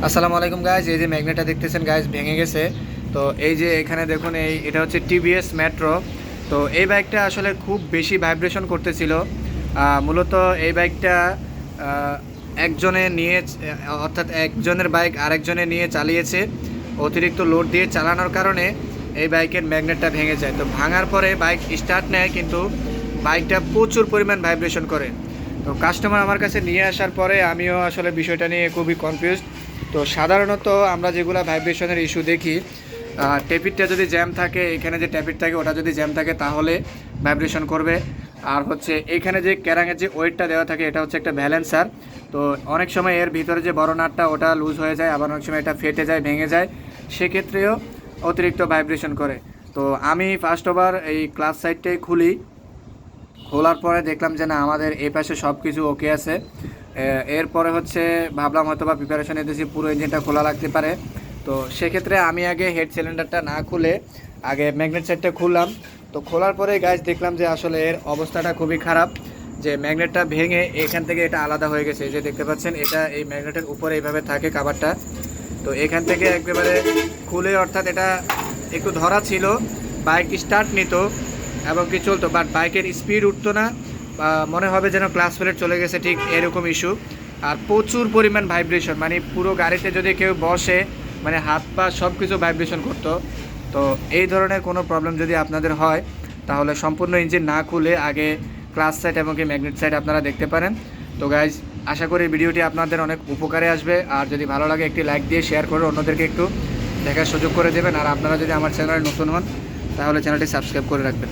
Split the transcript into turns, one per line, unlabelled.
আসসালামু আলাইকুম গাইজ, এই যে ম্যাগনেটটা দেখতেছেন গাইজ ভেঙে গেছে। তো এই যে এখানে দেখুন, এটা হচ্ছে টিভিএস মেট্রো। তো এই বাইকটা আসলে খুব বেশি ভাইব্রেশন করতেছিল। মূলত এই বাইকটা আহ, একজনে নিয়ে, অর্থাৎ একজনের বাইক আরেকজনে নিয়ে চালিয়েছে। অতিরিক্ত লোড দিয়ে চালানোর কারণে এই বাইকের ম্যাগনেটটা ভেঙে যায়। তো ভাঙার পরে বাইক স্টার্ট নেয়, কিন্তু বাইকটা প্রচুর পরিমাণ ভাইব্রেশন করে। তো কাস্টমার আমার কাছে নিয়ে আসার পরে আমিও আসলে বিষয়টা নিয়ে খুবই কনফিউজড। তো সাধারণত আমরা যেগুলো ভাইব্রেশনের ইস্যু দেখি, ট্যাপিটটা যদি জ্যাম থাকে, এখানে যে ট্যাপিট থাকে ওটা যদি জ্যাম থাকে তাহলে ভাইব্রেশন করবে। আর হচ্ছে এখানে যে ক্যারাঙের যে ওয়েটটা দেওয়া থাকে, এটা হচ্ছে একটা ব্যালেন্সার। তো অনেক সময় এর ভিতরে যে বড় নাটটা ওটা লুজ হয়ে যায়, আবার অনেক সময় এটা ফেটে যায়, ভেঙে যায়, সেক্ষেত্রেও অতিরিক্ত ভাইব্রেশন করে। তো আমি ফার্স্ট ওভার এই ক্লাস সাইডটাই খুলি। খোলার পরে দেখলাম যে না, আমাদের এই পাশে সব কিছু ওকে আছে। এরপরে হচ্ছে ভাবলাম হয়তো বা প্রিপারেশন নিতেছি পুরো ইঞ্জিনটা খোলা লাগতে পারে। তো সেক্ষেত্রে আমি আগে হেড সিলিন্ডারটা না খুলে আগে ম্যাগনেট সাইডটা খুললাম। তো খোলার পরে গাইজ দেখলাম যে আসলে এর অবস্থাটা খুবই খারাপ, যে ম্যাগনেটটা ভেঙে এখান থেকে এটা আলাদা হয়ে গেছে। এই যে দেখতে পাচ্ছেন, এটা এই ম্যাগনেটের উপরে এইভাবে থাকে কাভারটা। তো এখান থেকে একেবারে খুলে, অর্থাৎ এটা একটু ধরা ছিল, বাইক স্টার্ট নিত এবং কি চলতো, বাট বাইকের স্পিড উঠতো না, বা মনে হবে যেন ক্লাস প্লেট চলে গেছে, ঠিক এরকম ইস্যু। আর প্রচুর পরিমাণ ভাইব্রেশন, মানে পুরো গাড়িতে যদি কেউ বসে, মানে হাত পা সব কিছু ভাইব্রেশন করতো। তো এই ধরনের কোনো প্রবলেম যদি আপনাদের হয়, তাহলে সম্পূর্ণ ইঞ্জিন না খুলে আগে ক্লাস সাইড এবং কি ম্যাগনেট সাইড আপনারা দেখতে পারেন। তো গাইজ, আশা করি ভিডিওটি আপনাদের অনেক উপকারে আসবে। আর যদি ভালো লাগে একটি লাইক দিয়ে শেয়ার করে অন্যদেরকে একটু দেখার সুযোগ করে দেবেন। আর আপনারা যদি আমার চ্যানেলে নতুন হন, তাহলে চ্যানেলটি সাবস্ক্রাইব করে রাখবেন।